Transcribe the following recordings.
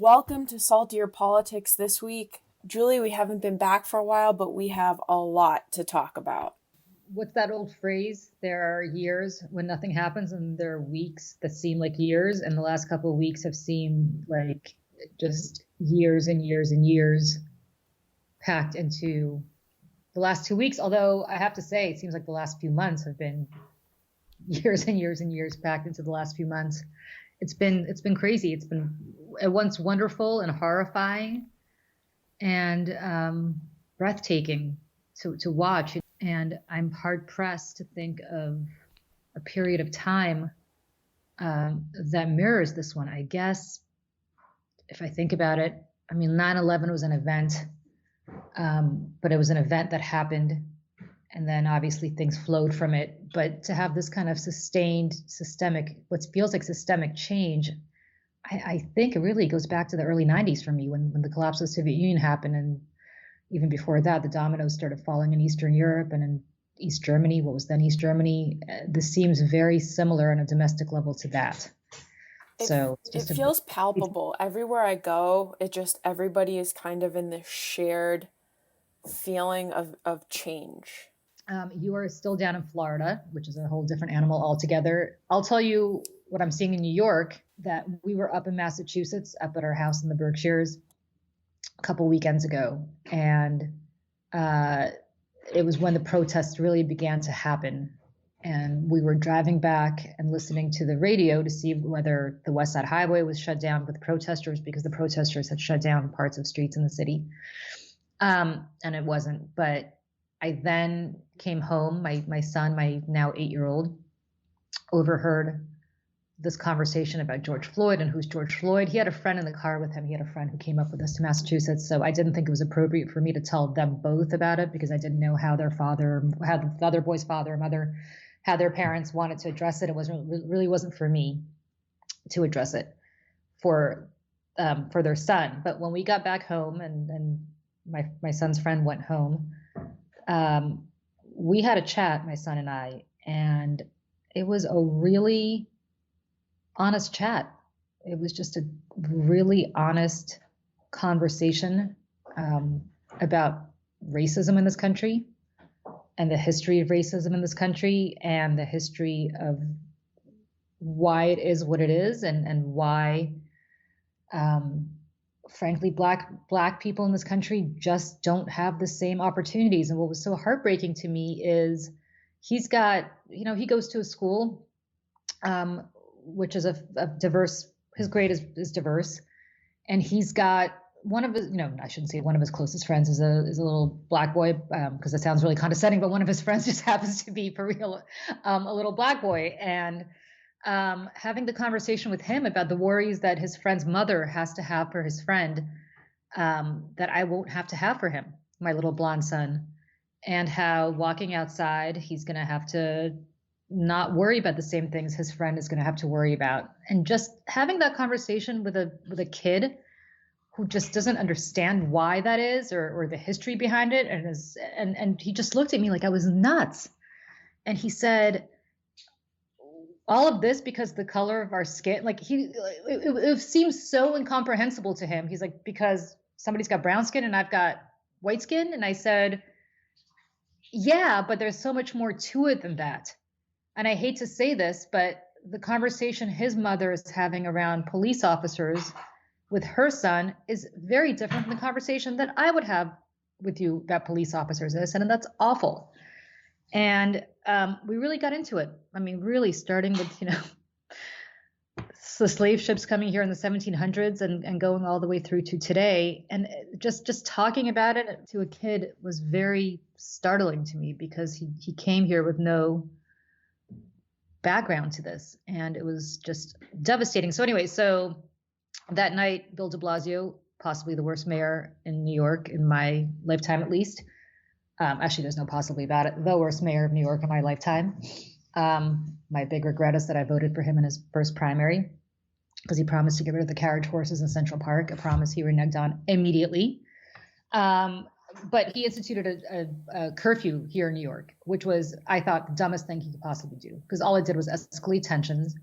Welcome to Saltier Politics this week. Julie, we haven't been back for a while, but we have a lot to talk about. What's that old phrase? There are years when nothing happens, and there are weeks that seem like years. And the last couple of weeks have seemed like just years and years and years packed into the last 2 weeks. Although I have to say, it seems like the last few months have been years and years and years packed into the last few months. It's been crazy. It's been at once wonderful and horrifying and breathtaking to watch. And I'm hard pressed to think of a period of time that mirrors this one. I guess if I think about it, I mean, 9/11 was an event, but it was an event that happened, and then obviously things flowed from it. But to have this kind of sustained, systemic, what feels like systemic change, I think it really goes back to the early 90s for me when the collapse of the Soviet Union happened. And even before that, the dominoes started falling in Eastern Europe and in East Germany, what was then East Germany. This seems very similar on a domestic level to that. It, So it's it just feels palpable. Everywhere I go, everybody is kind of in this shared feeling of change. you are still down in Florida, which is a whole different animal altogether. I'll tell you what I'm seeing in New York, that we were up in Massachusetts, up at our house in the Berkshires a couple weekends ago. And uh, it was when the protests really began to happen. And we were driving back and listening to the radio to see whether the West Side Highway was shut down with protesters, because the protesters had shut down parts of streets in the city. And it wasn't. But I then came home. My son, my now 8-year-old, overheard this conversation about George Floyd and who's George Floyd. He had a friend in the car with him. He had a friend who came up with us to Massachusetts. So I didn't think it was appropriate for me to tell them both about it, because I didn't know how their father, how the other boy's father and mother, how their parents wanted to address it. It really wasn't for me to address it for their son. But when we got back home and my son's friend went home, we had a chat, my son and I, and it was a really honest chat. It was just a really honest conversation about racism in this country, and the history of racism in this country, and the history of why it is what it is, and why, frankly, black people in this country just don't have the same opportunities. And what was so heartbreaking to me is he's got, he goes to a school which is a diverse, his grade is diverse. And he's got one of his, I shouldn't say one of his closest friends is a little black boy, because it sounds really condescending, but one of his friends just happens to be, for real, a little black boy. And having the conversation with him about the worries that his friend's mother has to have for his friend, that I won't have to have for him, my little blonde son, and how walking outside, he's going to have to not worry about the same things his friend is going to have to worry about. And just having that conversation with a kid who just doesn't understand why that is, or the history behind it, and he just looked at me like I was nuts. And he said, all of this because the color of our skin, like it seems so incomprehensible to him. He's like, because somebody's got brown skin and I've got white skin. And I said, yeah, but there's so much more to it than that. And I hate to say this, but the conversation his mother is having around police officers with her son is very different from the conversation that I would have with you about police officers. And that's awful. And we really got into it. I mean, really starting with, the slave ships coming here in the 1700s and going all the way through to today. And just talking about it to a kid was very startling to me, because he came here with no background to this, and it was just devastating. So anyway, so that night, Bill de Blasio, possibly the worst mayor in New York in my lifetime, at least. Actually, there's no possibly about it. The worst mayor of New York in my lifetime. My big regret is that I voted for him in his first primary, because he promised to get rid of the carriage horses in Central Park, a promise he reneged on immediately. But he instituted a curfew here in New York, which was, I thought, the dumbest thing he could possibly do, because all it did was escalate tensions.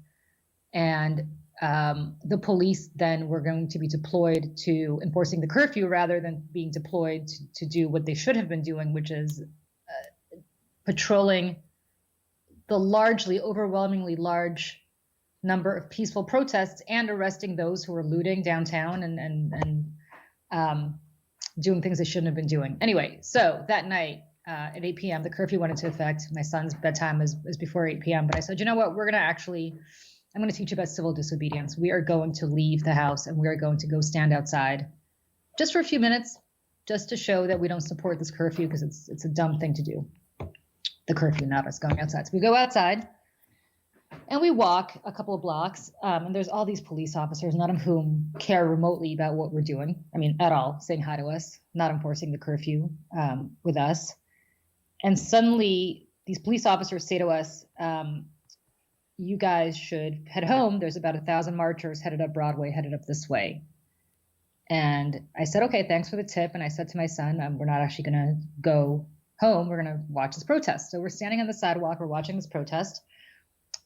And the police then were going to be deployed to enforcing the curfew rather than being deployed to do what they should have been doing, which is patrolling the overwhelmingly large number of peaceful protests and arresting those who were looting downtown and doing things they shouldn't have been doing. Anyway, so that night at 8 p.m., the curfew went into effect. My son's bedtime is before 8 p.m., but I said, you know what, I'm going to teach you about civil disobedience. We are going to leave the house and we are going to go stand outside just for a few minutes, just to show that we don't support this curfew because it's a dumb thing to do. The curfew, not us going outside. So we go outside and we walk a couple of blocks, and there's all these police officers, none of whom care remotely about what we're doing. I mean, at all, saying hi to us, not enforcing the curfew with us. And suddenly these police officers say to us, you guys should head home. There's about 1,000 marchers headed up Broadway, headed up this way. And I said, okay, thanks for the tip. And I said to my son, we're not actually going to go home. We're going to watch this protest. So we're standing on the sidewalk. We're watching this protest.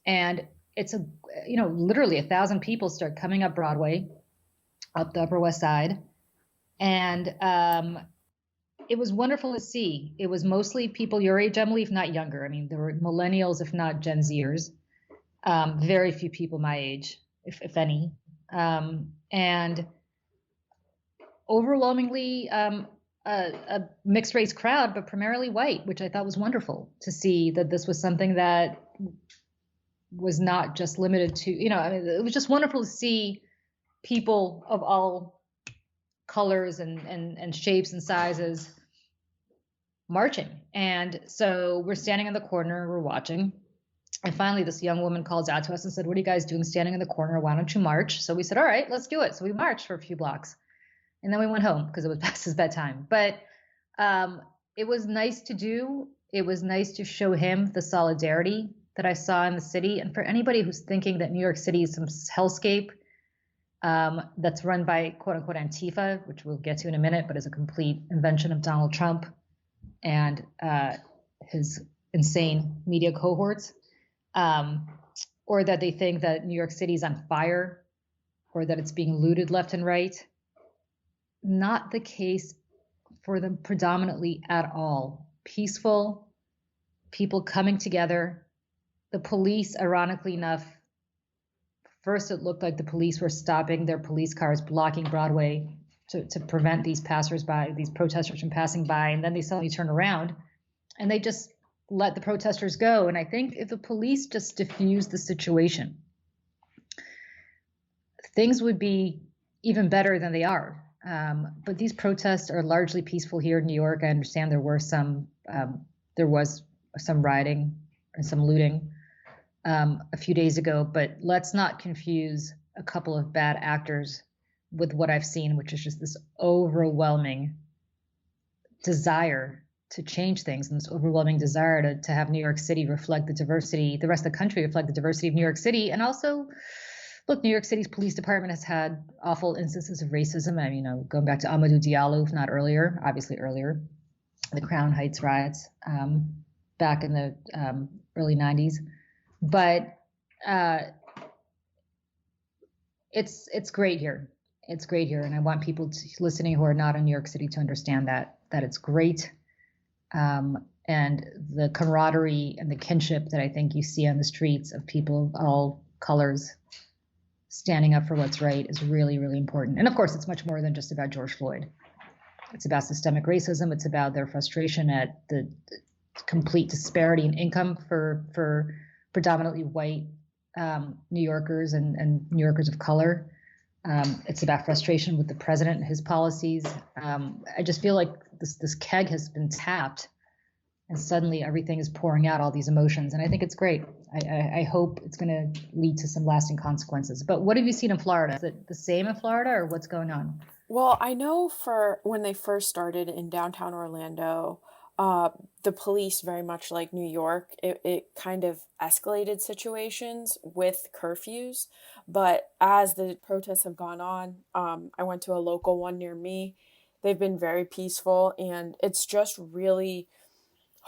And it's literally 1,000 people start coming up Broadway, up the Upper West Side. And it was wonderful to see. It was mostly people your age, Emily, if not younger. I mean, there were millennials, if not Gen Zers. Very few people my age, if any. And overwhelmingly a mixed race crowd, but primarily white, which I thought was wonderful to see that this was something that was not just limited to, it was just wonderful to see people of all colors and shapes and sizes marching. And so we're standing in the corner, we're watching. And finally, this young woman calls out to us and said, what are you guys doing standing in the corner? Why don't you march? So we said, all right, let's do it. So we marched for a few blocks. And then we went home because it was past his bedtime. But it was nice to do. It was nice to show him the solidarity that I saw in the city. And for anybody who's thinking that New York City is some hellscape that's run by quote unquote Antifa, which we'll get to in a minute, but is a complete invention of Donald Trump and his insane media cohorts, or that they think that New York City is on fire or that it's being looted left and right. Not the case for them predominantly at all. Peaceful people coming together. The police, ironically enough, first it looked like the police were stopping their police cars, blocking Broadway to prevent these passersby, these protesters from passing by. And then they suddenly turn around and they just let the protesters go. And I think if the police just diffused the situation, things would be even better than they are. But these protests are largely peaceful here in New York. I understand there was some rioting and some looting a few days ago, but let's not confuse a couple of bad actors with what I've seen, which is just this overwhelming desire to change things and this overwhelming desire to have New York City reflect the diversity, the rest of the country reflect the diversity of New York City. And also, look, New York City's police department has had awful instances of racism. I mean, going back to Amadou Diallo, if not earlier, obviously earlier, the Crown Heights riots back in the early 90s. But it's great here. It's great here. And I want people listening who are not in New York City to understand that it's great. And the camaraderie and the kinship that I think you see on the streets of people of all colors standing up for what's right is really, really important. And of course, it's much more than just about George Floyd. It's about systemic racism. It's about their frustration at the complete disparity in income for predominantly white New Yorkers and New Yorkers of color. It's about frustration with the president and his policies. I just feel like this keg has been tapped and suddenly everything is pouring out all these emotions. And I think it's great. I hope it's going to lead to some lasting consequences. But what have you seen in Florida? Is it the same in Florida or what's going on? Well, I know for when they first started in downtown Orlando, the police, very much like New York, it kind of escalated situations with curfews. But as the protests have gone on, I went to a local one near me. They've been very peaceful, and it's just really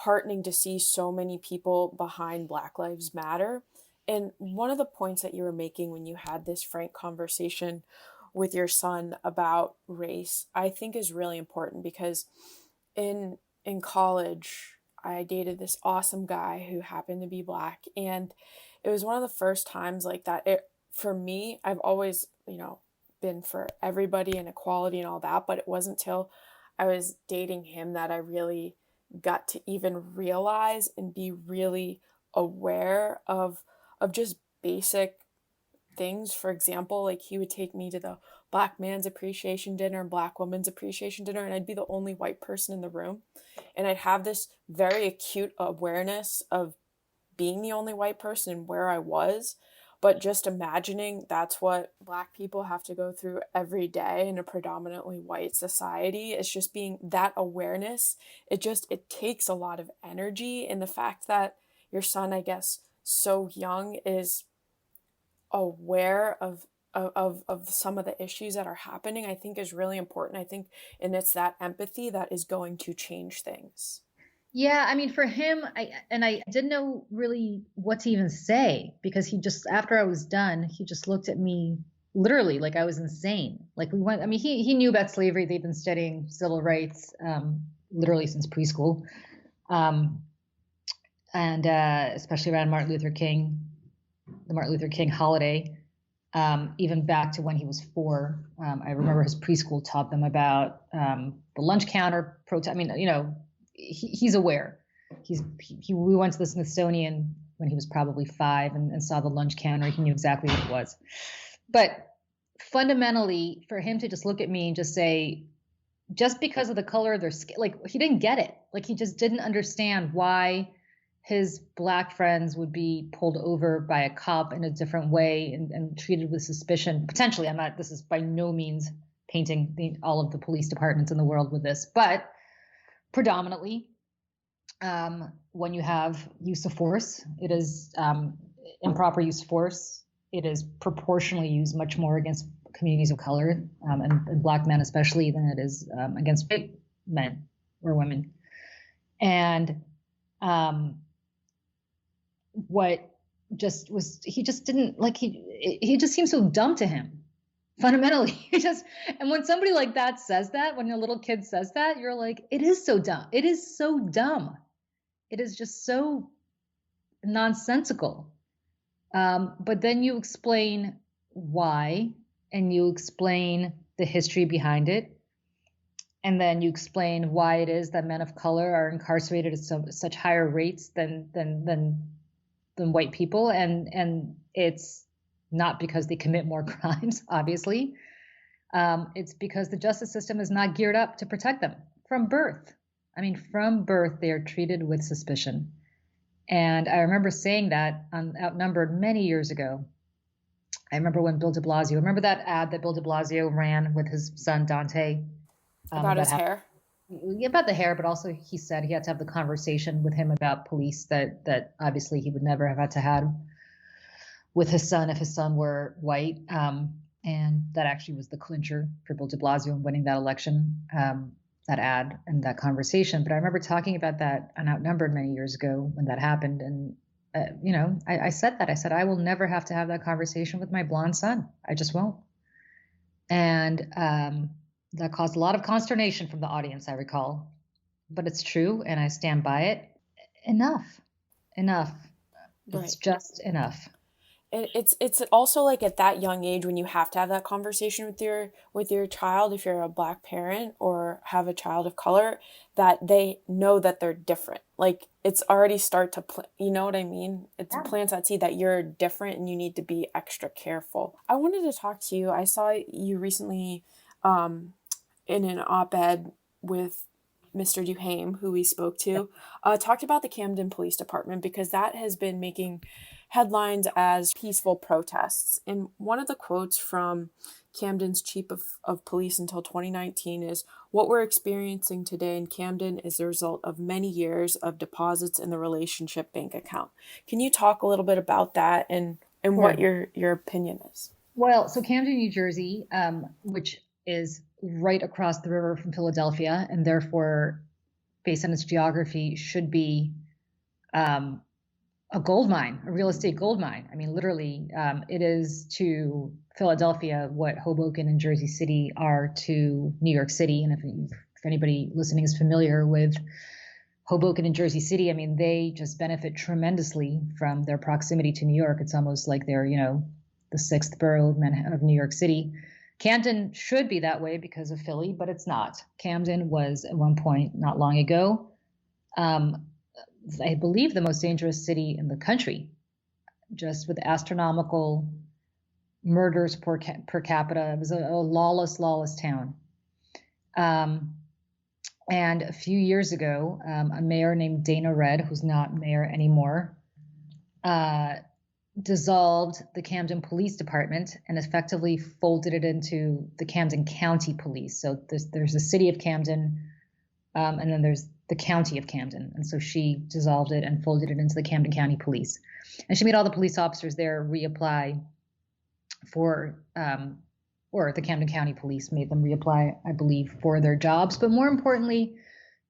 heartening to see so many people behind Black Lives Matter. And one of the points that you were making when you had this frank conversation with your son about race, I think is really important because in college, I dated this awesome guy who happened to be black, and it was one of the first times like that. It for me, I've always, been for everybody and equality and all that, but it wasn't till I was dating him that I really got to even realize and be really aware of just basic things. For example, like he would take me to the black man's appreciation dinner and black woman's appreciation dinner, and I'd be the only white person in the room. And I'd have this very acute awareness of being the only white person and where I was. But just imagining that's what black people have to go through every day in a predominantly white society, is just being that awareness. It takes a lot of energy. And the fact that your son, I guess, so young is aware of some of the issues that are happening, I think is really important. I think, and it's that empathy that is going to change things. Yeah, I mean, for him, I didn't know really what to even say because he just after I was done, he just looked at me literally like I was insane. Like we went, I mean, he knew about slavery. They've been studying civil rights literally since preschool, um, and especially around the Martin Luther King holiday. Even back to when he was 4, I remember his preschool taught them about the lunch counter protest. I mean, he's aware. We went to the Smithsonian when he was probably 5 and saw the lunch counter. He knew exactly what it was. But fundamentally, for him to just look at me and just say, just because of the color of their skin, like he didn't get it. Like he just didn't understand why his black friends would be pulled over by a cop in a different way and treated with suspicion. Potentially, this is by no means painting all of the police departments in the world with this, but predominantly, when you have use of force, it is improper use of force. It is proportionally used much more against communities of color and black men especially than it is against white men or women. And what just was, he just didn't like, he just seemed so dumb to him fundamentally. And when somebody like that says that, when a little kid says that, you're like, it is so dumb. It is so dumb. It is just so nonsensical. But then you explain why, and you explain the history behind it. And then you explain why it is that men of color are incarcerated at such higher rates than white people, and it's not because they commit more crimes, obviously. It's because the justice system is not geared up to protect them from birth. I mean, from birth, they are treated with suspicion. And I remember saying that on Outnumbered many years ago. I remember when Bill de Blasio, remember that ad that Bill de Blasio ran with his son Dante About his hair. about the hair, but also he said he had to have the conversation with him about police that obviously he would never have had to have with his son if his son were white. And that actually was the clincher for Bill de Blasio in winning that election, that ad and that conversation. But I remember talking about that on Outnumbered many years ago when that happened. And, I said that. I said, I will never have to have that conversation with my blonde son. I just won't. And that caused a lot of consternation from the audience, I recall. But it's true, and I stand by it. Enough. Enough. It's Right. just enough. It's also like at that young age when you have to have that conversation with your child, if you're a black parent or have a child of color, that they know that they're different. Like it's already start to you know what I mean? It's Yeah. plants that seed that you're different and you need to be extra careful. I wanted to talk to you. I saw you recently in an op-ed with Mr. Duhame, who we spoke to, talked about the Camden Police Department because that has been making headlines as peaceful protests. And one of the quotes from Camden's chief of police until 2019 is, "What we're experiencing today in Camden is the result of many years of deposits in the relationship bank account." Can you talk a little bit about that and what Sure. your opinion is? Well, so Camden, New Jersey, which is right across the river from Philadelphia, and therefore, based on its geography, should be um, a gold mine, a real estate gold mine. I mean, literally, it is to Philadelphia what Hoboken and Jersey City are to New York City. And if anybody listening is familiar with Hoboken and Jersey City, I mean, they just benefit tremendously from their proximity to New York. It's almost like they're, the sixth borough of New York City. Camden should be that way because of Philly, but it's not. Camden was at one point not long ago, I believe, the most dangerous city in the country, just with astronomical murders per capita. It was a lawless, lawless town. And a few years ago, a mayor named Dana Red, who's not mayor anymore, dissolved the Camden Police Department and effectively folded it into the Camden County Police. So there's the city of Camden, and then there's the county of Camden. And so she dissolved it and folded it into the Camden County Police. And she made all the police officers there reapply for, or the Camden County Police made them reapply, I believe, for their jobs. But more importantly,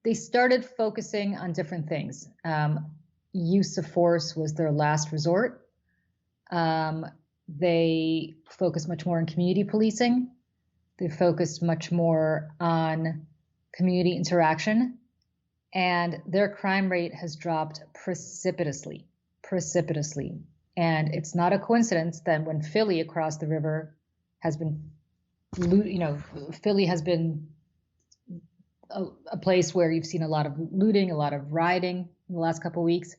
they started focusing on different things. Use of force was their last resort. They focused much more on community policing. They focused much more on community interaction. And their crime rate has dropped precipitously. And it's not a coincidence that when Philly across the river has been, Philly has been a place where you've seen a lot of looting, a lot of rioting in the last couple of weeks.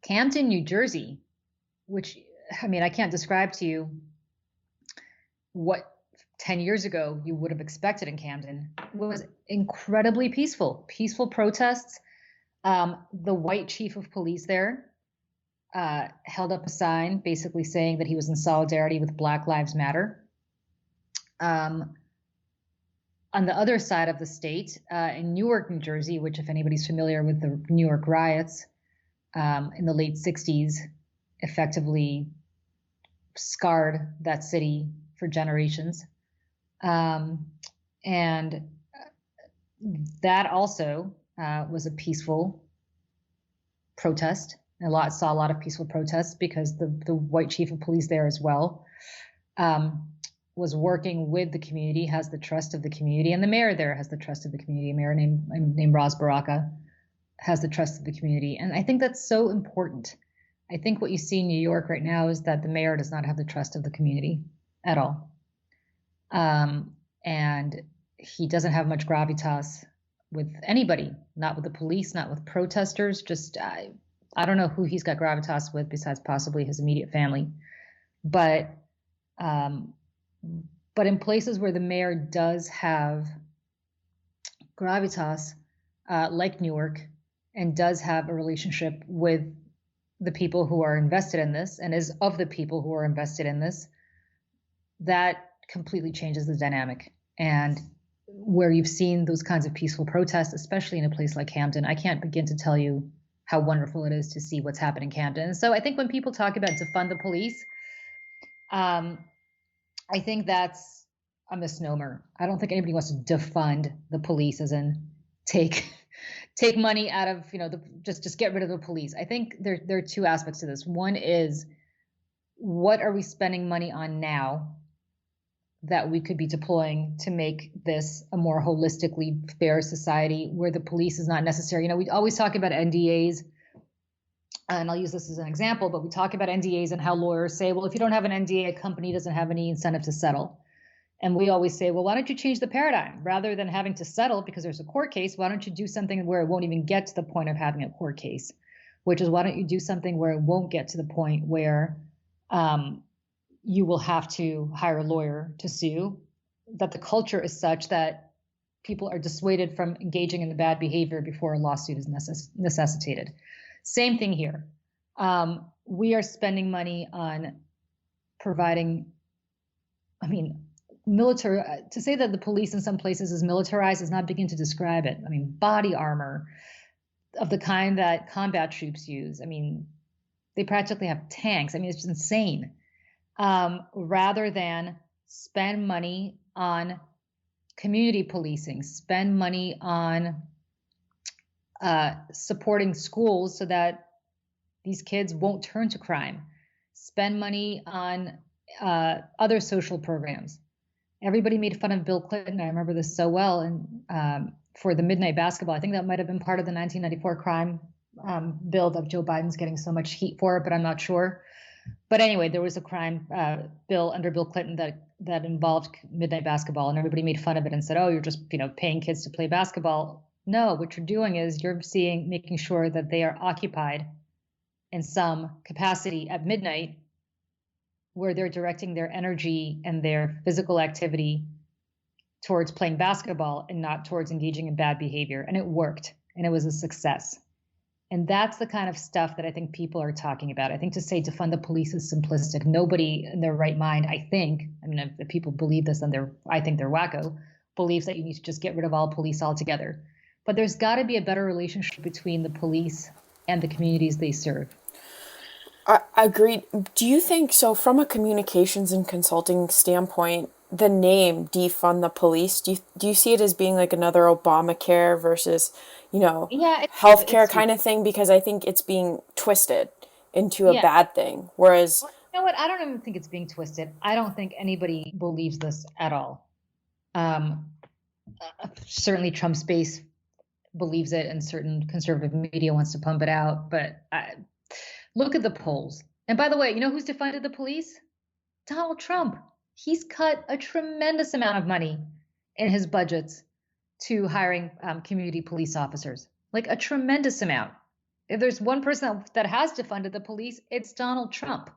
Camden, New Jersey, which, I mean, I can't describe to you what 10 years ago you would have expected in Camden, was incredibly peaceful protests. The white chief of police there held up a sign basically saying that he was in solidarity with Black Lives Matter. On the other side of the state, in Newark, New Jersey, which, if anybody's familiar with the New York riots in the late 60s, effectively scarred that city for generations. And that also was a peaceful protest. Saw a lot of peaceful protests because the white chief of police there as well was working with the community, has the trust of the community, and the mayor there has the trust of the community. A mayor named Ros Baraka has the trust of the community. And I think that's so important. I think what you see in New York right now is that the mayor does not have the trust of the community at all. And he doesn't have much gravitas with anybody, not with the police, not with protesters. Just, I don't know who he's got gravitas with besides possibly his immediate family. But in places where the mayor does have gravitas, like Newark, and does have a relationship with the people who are invested in this, and is of the people who are invested in this, that completely changes the dynamic. And where you've seen those kinds of peaceful protests, especially in a place like Camden, I can't begin to tell you how wonderful it is to see what's happening in Camden. And so I think when people talk about defund the police, I think that's a misnomer. I don't think anybody wants to defund the police, as in take money out of, just get rid of the police. I think there are two aspects to this. One is, what are we spending money on now that we could be deploying to make this a more holistically fair society where the police is not necessary? We always talk about NDAs, and I'll use this as an example, but we talk about NDAs and how lawyers say, well, if you don't have an NDA, a company doesn't have any incentive to settle. And we always say, well, why don't you change the paradigm? Rather than having to settle because there's a court case, why don't you do something where it won't even get to the point of having a court case? Which is, why don't you do something where it won't get to the point where you will have to hire a lawyer to sue, that the culture is such that people are dissuaded from engaging in the bad behavior before a lawsuit is necessitated. Same thing here. We are spending money on providing, military. To say that the police in some places is militarized is not begin to describe it. Body armor of the kind that combat troops use. They practically have tanks. It's just insane. Rather than spend money on community policing, spend money on supporting schools so that these kids won't turn to crime. Spend money on other social programs. Everybody made fun of Bill Clinton. I remember this so well. And for the midnight basketball, I think that might have been part of the 1994 crime bill that Joe Biden's getting so much heat for, but I'm not sure. But anyway, there was a crime bill under Bill Clinton that involved midnight basketball, and everybody made fun of it and said, "Oh, you're just paying kids to play basketball." No, what you're doing is you're making sure that they are occupied in some capacity at midnight, where they're directing their energy and their physical activity towards playing basketball and not towards engaging in bad behavior. And it worked, and it was a success. And that's the kind of stuff that I think people are talking about. I think to say defund the police is simplistic. Nobody in their right mind, I mean, if people believe this, then I think they're wacko, believes that you need to just get rid of all police altogether. But there's got to be a better relationship between the police and the communities they serve. I agreed. Do you think so? From a communications and consulting standpoint, the name "defund the police," do you see it as being like another Obamacare versus, Yeah, healthcare kind of thing? Because I think it's being twisted into a yeah. bad thing. Whereas, Well, you know what? I don't even think it's being twisted. I don't think anybody believes this at all. Certainly Trump's base believes it, and certain conservative media wants to pump it out. But look at the polls. And by the way, you know who's defunded the police? Donald Trump. He's cut a tremendous amount of money in his budgets to hiring community police officers, like a tremendous amount. If there's one person that has defunded the police, it's Donald Trump.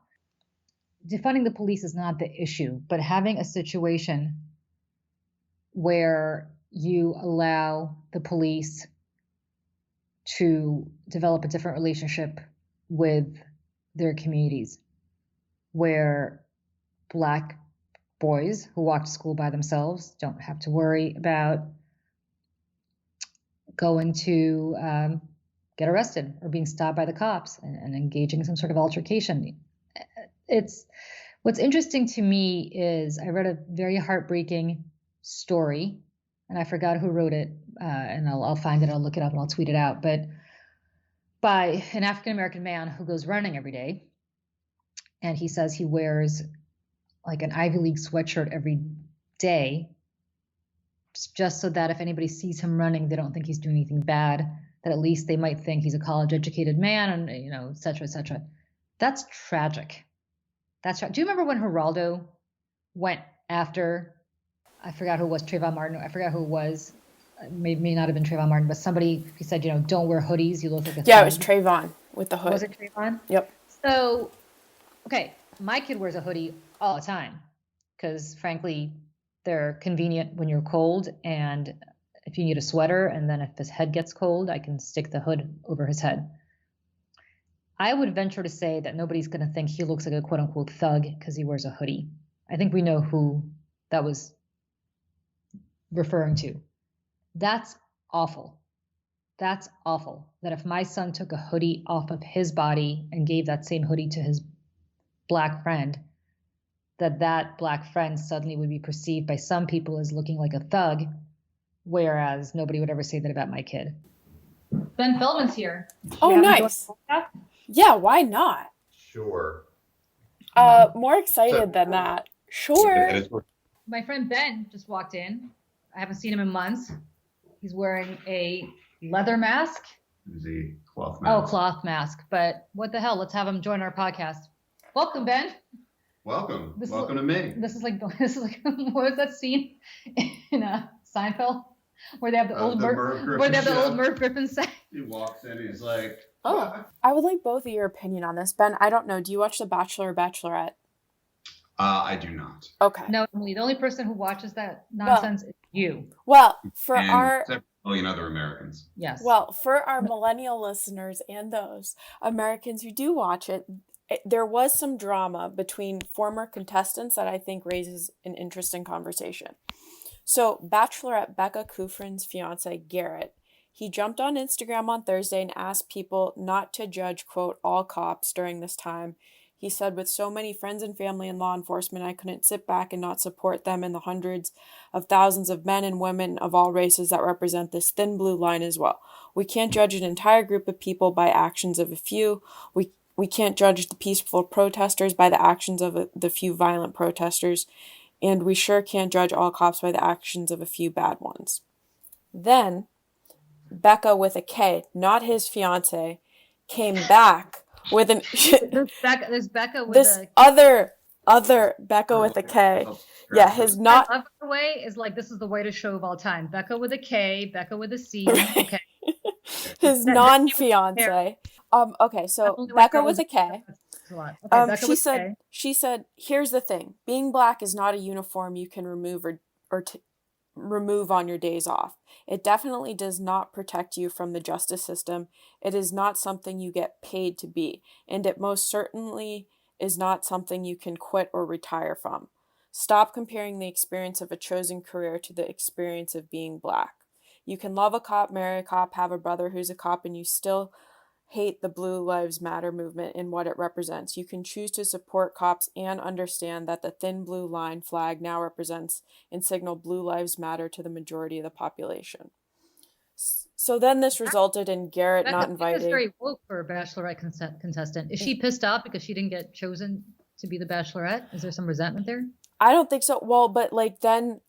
Defunding the police is not the issue, but having a situation where you allow the police to develop a different relationship with their communities, where Black boys who walk to school by themselves don't have to worry about going to get arrested or being stopped by the cops and engaging in some sort of altercation. What's interesting to me is I read a very heartbreaking story, and I forgot who wrote it, and I'll find it, I'll look it up, and I'll tweet it out, but by an African-American man who goes running every day, and he says he wears like an Ivy League sweatshirt every day, just so that if anybody sees him running, they don't think he's doing anything bad, that at least they might think he's a college-educated man, and et cetera, et cetera. That's tragic. Do you remember when Geraldo went after, I forgot who it was, Trayvon Martin, I forgot who it was, may not have been Trayvon Martin, but somebody, he said, don't wear hoodies, you look like a yeah, thug. it was Trayvon with the hood. Was it Trayvon? Yep. So, okay, my kid wears a hoodie all the time because, frankly, they're convenient when you're cold, and if you need a sweater, and then if his head gets cold, I can stick the hood over his head. I would venture to say that nobody's going to think he looks like a quote-unquote thug because he wears a hoodie. I think we know who that was referring to. That's awful. That's awful. That if my son took a hoodie off of his body and gave that same hoodie to his Black friend, that Black friend suddenly would be perceived by some people as looking like a thug, whereas nobody would ever say that about my kid. Ben Feldman's here. Oh, nice. Yeah, why not? Sure. More excited than that. Sure. My friend Ben just walked in. I haven't seen him in months. He's wearing a leather mask. The cloth mask. Oh, cloth mask. But what the hell? Let's have him join our podcast. Welcome, Ben. Welcome. Welcome to me. This is like what was that scene in Seinfeld where they have the old Merv Griffin set? He walks in, he's like, "Oh, I would like both of your opinion on this, Ben. I don't know. Do you watch The Bachelor or Bachelorette?" I do not. Okay. No, Emily, the only person who watches that nonsense is you. Well, for and our 7 million other Americans. Yes. Well, for our millennial listeners and those Americans who do watch it, there was some drama between former contestants that I think raises an interesting conversation. So, Bachelorette Becca Kufrin's fiance, Garrett, he jumped on Instagram on Thursday and asked people not to judge, quote, all cops during this time. He said, with so many friends and family in law enforcement, I couldn't sit back and not support them and the hundreds of thousands of men and women of all races that represent this thin blue line as well. We can't judge an entire group of people by actions of a few. We can't judge the peaceful protesters by the actions of the few violent protesters. And we sure can't judge all cops by the actions of a few bad ones. Then, Becca with a K, not his fiance, came back with an There's Becca with this other Becca with a K. Yeah, his not. I love the way is like this is the whitest show of all time. Becca with a K, Becca with a C. Okay. His non-fiance. Okay, so Becca with a K. She said, here's the thing. Being black is not a uniform you can remove or remove on your days off. It definitely does not protect you from the justice system. It is not something you get paid to be, and it most certainly is not something you can quit or retire from. Stop comparing the experience of a chosen career to the experience of being black. You can love a cop, marry a cop, have a brother who's a cop, and you still hate the Blue Lives Matter movement and what it represents. You can choose to support cops and understand that the thin blue line flag now represents and signal Blue Lives Matter to the majority of the population. So then this resulted in Garrett not inviting. That's very woke for a Bachelorette contestant. Is she pissed off because she didn't get chosen to be the Bachelorette? Is there some resentment there? I don't think so. Well, but like then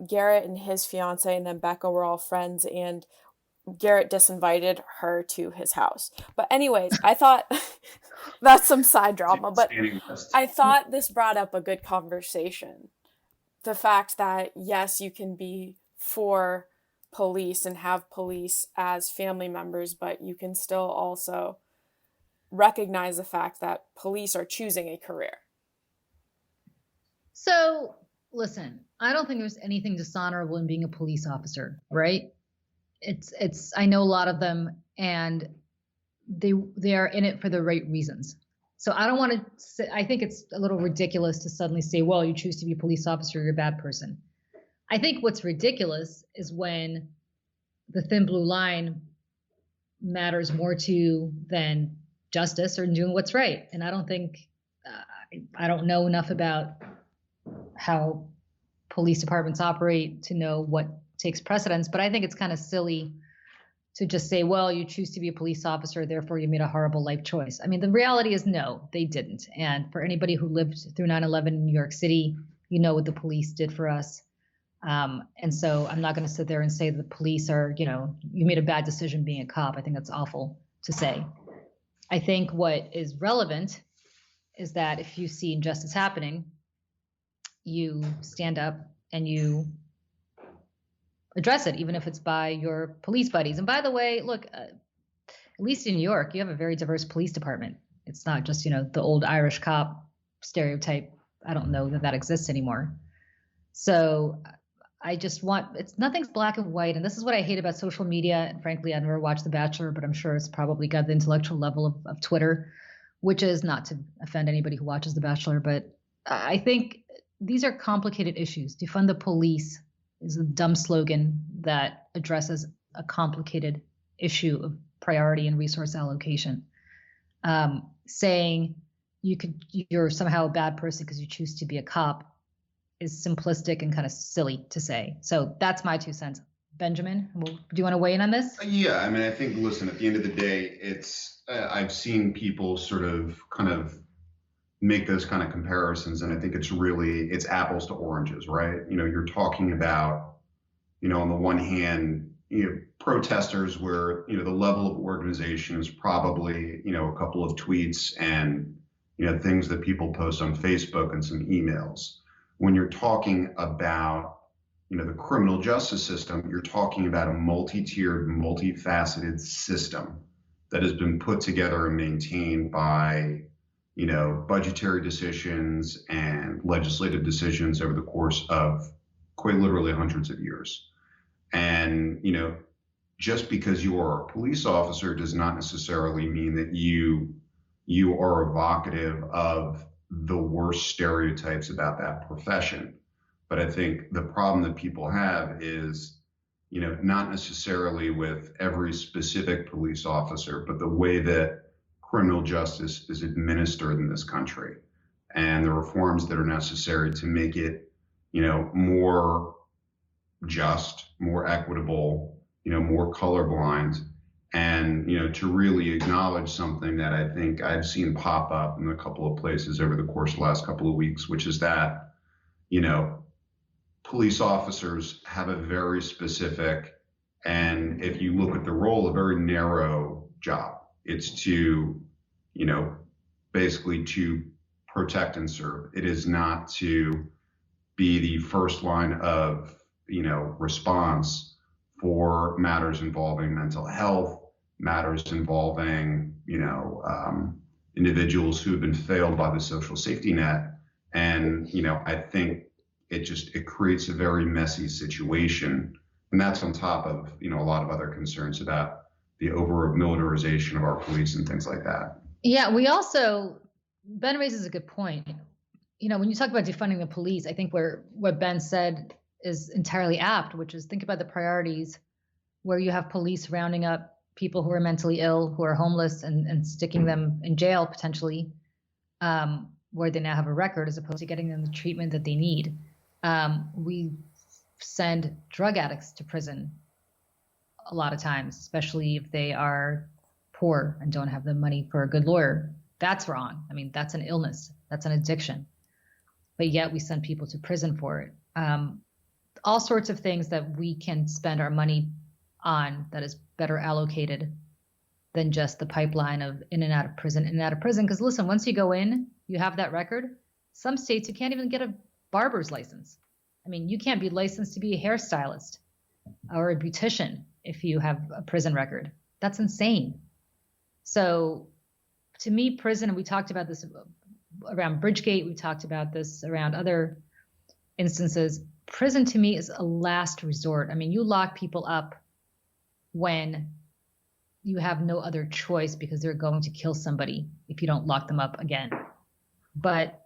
Garrett and his fiance and then Becca were all friends, and Garrett disinvited her to his house. But anyways, I thought that's some side drama, but I thought this brought up a good conversation. The fact that, yes, you can be for police and have police as family members, but you can still also recognize the fact that police are choosing a career. So, listen, I don't think there's anything dishonorable in being a police officer, right? I know a lot of them, and they are in it for the right reasons. So I don't want to say, I think it's a little ridiculous to suddenly say, well, you choose to be a police officer, you're a bad person. I think what's ridiculous is when the thin blue line matters more to you than justice or doing what's right. And I don't think, I don't know enough about how police departments operate to know what takes precedence, but I think it's kind of silly to just say, well, you choose to be a police officer, therefore you made a horrible life choice. I mean, the reality is no, they didn't. And for anybody who lived through 9/11 in New York City, you know what the police did for us. And so I'm not going to sit there and say the police are, you made a bad decision being a cop. I think that's awful to say. I think what is relevant is that if you see injustice happening, you stand up and you address it, even if it's by your police buddies. And by the way, look, at least in New York, you have a very diverse police department. It's not just, the old Irish cop stereotype. I don't know that exists anymore. So I just nothing's black and white. And this is what I hate about social media. And frankly, I've never watched The Bachelor, but I'm sure it's probably got the intellectual level of Twitter, which is not to offend anybody who watches The Bachelor. But I think these are complicated issues. Defund the police is a dumb slogan that addresses a complicated issue of priority and resource allocation. Saying you're somehow a bad person because you choose to be a cop is simplistic and kind of silly to say. So that's my 2 cents. Benjamin, do you want to weigh in on this? Yeah, I mean, I think, listen, at the end of the day, it's I've seen people sort of kind of make those kind of comparisons, and I think it's apples to oranges, right? You're talking about, on the one hand, protesters where, the level of organization is probably, a couple of tweets and, things that people post on Facebook and some emails. When you're talking about, the criminal justice system, you're talking about a multi-tiered, multifaceted system that has been put together and maintained by, budgetary decisions and legislative decisions over the course of quite literally hundreds of years. And, just because you are a police officer does not necessarily mean that you are evocative of the worst stereotypes about that profession. But I think the problem that people have is, not necessarily with every specific police officer, but the way that criminal justice is administered in this country and the reforms that are necessary to make it, more just, more equitable, more colorblind, and, to really acknowledge something that I think I've seen pop up in a couple of places over the course of the last couple of weeks, which is that, you know, police officers have a very specific, and if you look at the role, a very narrow job. It's to, basically to protect and serve. It is not to be the first line of, response for matters involving mental health, matters involving, individuals who have been failed by the social safety net. And, I think it creates a very messy situation. And that's on top of, a lot of other concerns about the over militarization of our police and things like that. Yeah, Ben raises a good point. When you talk about defunding the police, I think what Ben said is entirely apt, which is think about the priorities where you have police rounding up people who are mentally ill, who are homeless, and sticking them in jail potentially, where they now have a record, as opposed to getting them the treatment that they need. We send drug addicts to prison a lot of times, especially if they are poor and don't have the money for a good lawyer. That's wrong. I mean, that's an illness. That's an addiction. But yet we send people to prison for it. All sorts of things that we can spend our money on that is better allocated than just the pipeline of in and out of prison, in and out of prison. Because listen, once you go in, you have that record. Some states, you can't even get a barber's license. I mean, you can't be licensed to be a hairstylist or a beautician if you have a prison record. That's insane. So to me, prison, and we talked about this around Bridgegate, we talked about this around other instances, prison to me is a last resort. I mean, you lock people up when you have no other choice because they're going to kill somebody if you don't lock them up again. But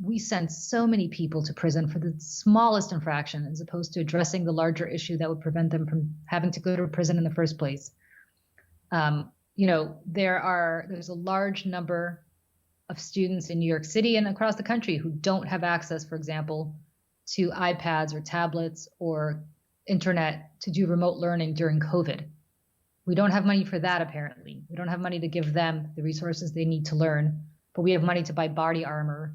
we send so many people to prison for the smallest infraction as opposed to addressing the larger issue that would prevent them from having to go to prison in the first place. There's a large number of students in New York City and across the country who don't have access, for example, to iPads or tablets or internet to do remote learning during COVID. We don't have money for that, apparently. We don't have money to give them the resources they need to learn, but we have money to buy body armor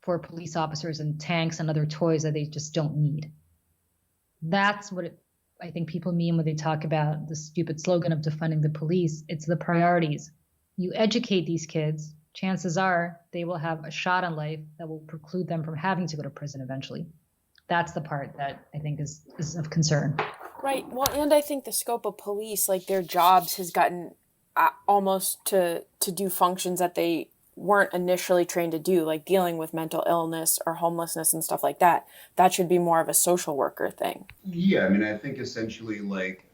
for police officers and tanks and other toys that they just don't need. That's what I think people mean when they talk about the stupid slogan of defunding the police. It's the priorities. You educate these kids, chances are they will have a shot in life that will preclude them from having to go to prison eventually. That's the part that I think is of concern. Right. Well, and I think the scope of police, like their jobs has gotten almost to do functions that they weren't initially trained to do, like dealing with mental illness or homelessness and stuff like that. That should be more of a social worker thing. Yeah, I mean, I think essentially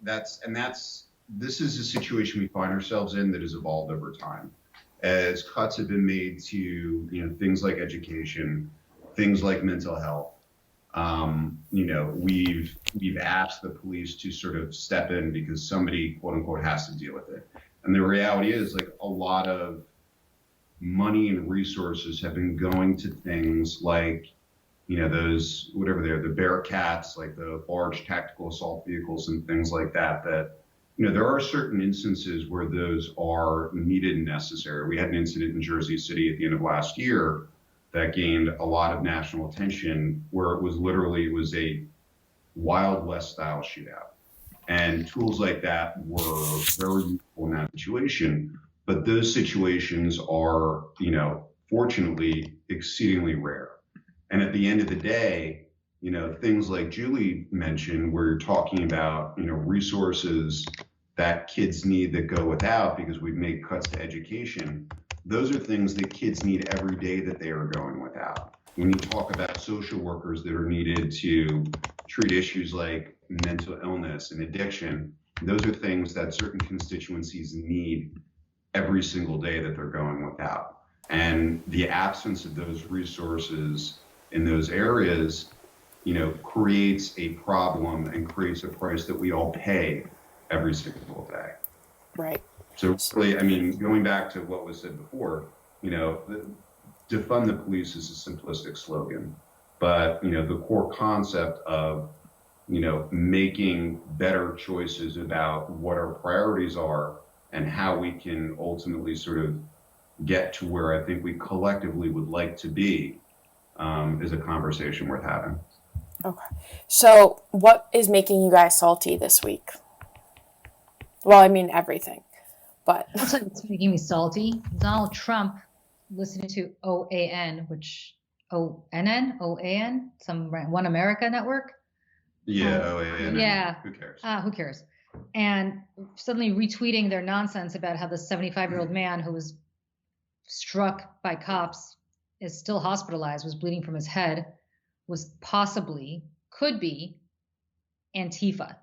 this is a situation we find ourselves in that has evolved over time. As cuts have been made to, things like education, things like mental health, we've asked the police to sort of step in because somebody, quote unquote, has to deal with it. And the reality is, a lot of money and resources have been going to things like, those, whatever they're, the Bearcats, like the large tactical assault vehicles and things like that, there are certain instances where those are needed and necessary. We had an incident in Jersey City at the end of last year that gained a lot of national attention, where it was a Wild West style shootout. And tools like that were very useful in that situation. But those situations are, fortunately, exceedingly rare. And at the end of the day, things like Julie mentioned, where you're talking about, resources that kids need that go without because we've made cuts to education. Those are things that kids need every day that they are going without. When you talk about social workers that are needed to treat issues like mental illness and addiction, those are things that certain constituencies need every single day that they're going without. And the absence of those resources in those areas, creates a problem and creates a price that we all pay every single day. Right. So really, I mean, going back to what was said before, defund the police is a simplistic slogan, but the core concept of making better choices about what our priorities are and how we can ultimately sort of get to where I think we collectively would like to be, is a conversation worth having. Okay. So, what is making you guys salty this week? Well, I mean everything, but I'll tell you what's making me salty. Donald Trump listening to OAN, which OAN, some One America network. Yeah, oh, and Yeah. who cares? Who cares? And suddenly retweeting their nonsense about how the 75-year-old man who was struck by cops is still hospitalized, was bleeding from his head, could be Antifa.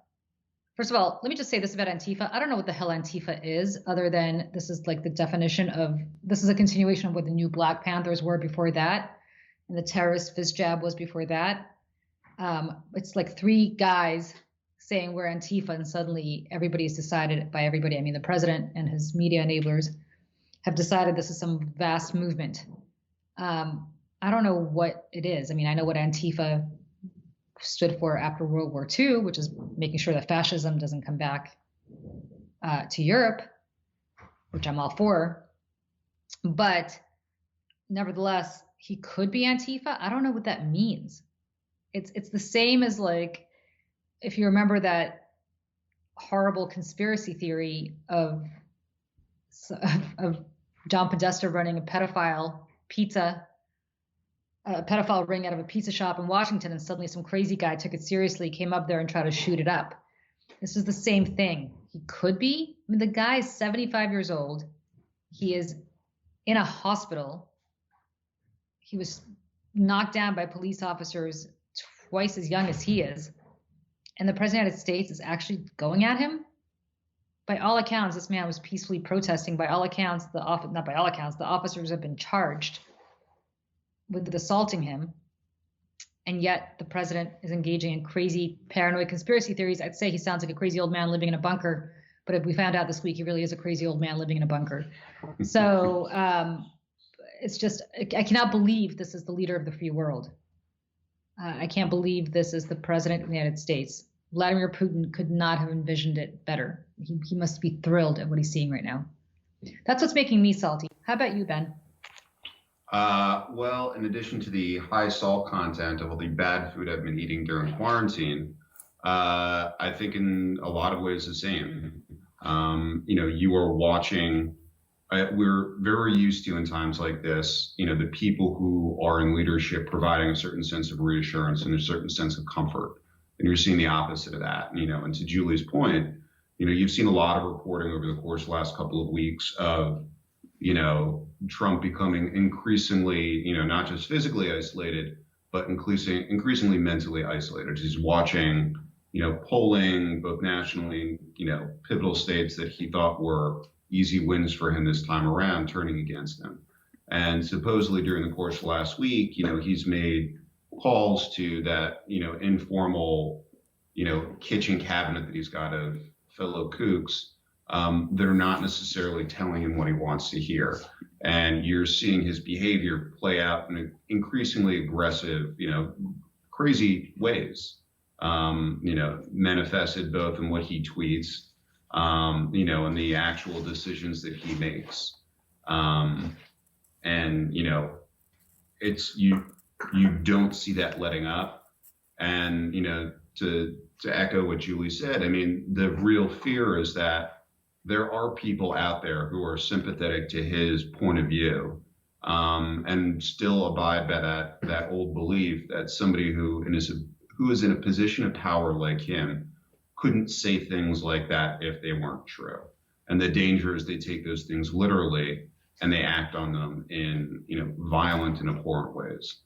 First of all, let me just say this about Antifa. I don't know what the hell Antifa is, other than this is like this is a continuation of what the new Black Panthers were before that, and the terrorist fist jab was before that. It's like three guys saying we're Antifa, and suddenly everybody's decided, by everybody, I mean the president and his media enablers, have decided this is some vast movement. I don't know what it is. I mean, I know what Antifa stood for after World War II, which is making sure that fascism doesn't come back to Europe, which I'm all for. But nevertheless, he could be Antifa. I don't know what that means. It's the same as, like, if you remember that horrible conspiracy theory of John Podesta running a pedophile ring out of a pizza shop in Washington, and suddenly some crazy guy took it seriously, came up there and tried to shoot it up. This is the same thing. He could be. I mean, the guy is 75 years old. He is in a hospital. He was knocked down by police officers twice as young as he is. And the president of the United States is actually going at him. By all accounts, this man was peacefully protesting. By all accounts, the officers have been charged with assaulting him. And yet the president is engaging in crazy paranoid conspiracy theories. I'd say he sounds like a crazy old man living in a bunker, but we found out this week he really is a crazy old man living in a bunker. So it's just, I cannot believe this is the leader of the free world. I can't believe this is the president of the United States. Vladimir Putin could not have envisioned it better. He must be thrilled at what he's seeing right now. That's what's making me salty. How about you, Ben? Well, in addition to the high salt content of all the bad food I've been eating during quarantine, I think in a lot of ways the same. You are watching, we're very used to in times like this, the people who are in leadership providing a certain sense of reassurance and a certain sense of comfort. And you're seeing the opposite of that, and to Julie's point, you've seen a lot of reporting over the course of the last couple of weeks of, Trump becoming increasingly, not just physically isolated, but increasingly mentally isolated. He's watching, polling both nationally, pivotal states that he thought were easy wins for him this time around, turning against him. And supposedly during the course of last week, he's made calls to that, informal, kitchen cabinet that he's got of fellow kooks. They're not necessarily telling him what he wants to hear. And you're seeing his behavior play out in increasingly aggressive, crazy ways, manifested both in what he tweets, and the actual decisions that he makes. It's, you don't see that letting up. And, to echo what Julie said, I mean, the real fear is that there are people out there who are sympathetic to his point of view, and still abide by that old belief that somebody who is in a position of power like him couldn't say things like that if they weren't true. And the danger is they take those things literally and they act on them in violent and abhorrent ways.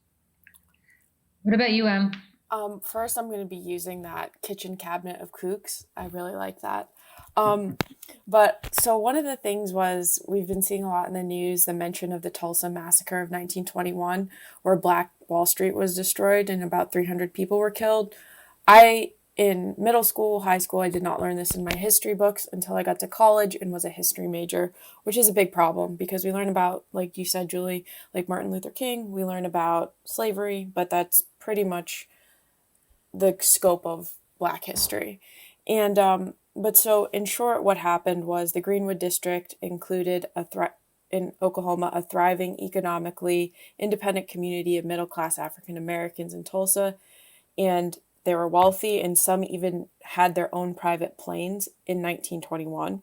What about you, Em? First, I'm going to be using that kitchen cabinet of kooks. I really like that. But so one of the things was we've been seeing a lot in the news, the mention of the Tulsa massacre of 1921, where Black Wall Street was destroyed and about 300 people were killed. In middle school, high school, I did not learn this in my history books until I got to college and was a history major, which is a big problem because we learn about, like you said, Julie, like Martin Luther King, we learn about slavery, but that's pretty much the scope of Black history. And but so in short, what happened was the Greenwood District included in Oklahoma a thriving economically independent community of middle class African Americans in Tulsa, and they were wealthy, and some even had their own private planes in 1921.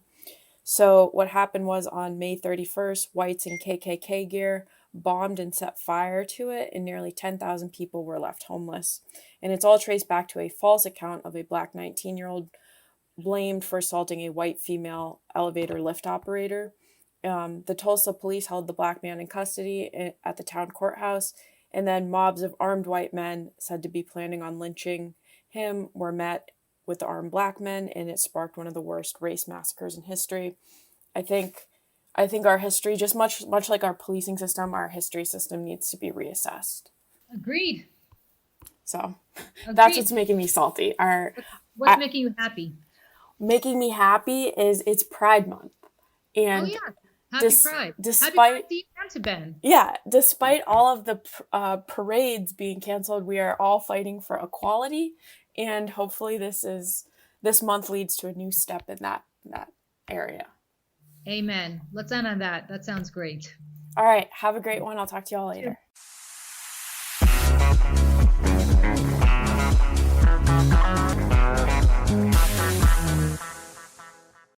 So what happened was on May 31st, whites in KKK gear bombed and set fire to it, and nearly 10,000 people were left homeless. And it's all traced back to a false account of a Black 19-year-old blamed for assaulting a white female elevator lift operator. The Tulsa police held the Black man in custody at the town courthouse, and then mobs of armed white men said to be planning on lynching him were met with the armed Black men, and it sparked one of the worst race massacres in history. I think our history, just much like our policing system, our history system needs to be reassessed. Agreed. So Agreed. that's what's making me salty. What's making you happy? Making me happy is it's Pride Month. And oh yeah, happy Pride. Despite, happy Pride to you and to Ben. Yeah, despite all of the parades being canceled, we are all fighting for equality, and hopefully this month leads to a new step in that area. Amen. Let's end on that. That sounds great. All right. Have a great one. I'll talk to you all later.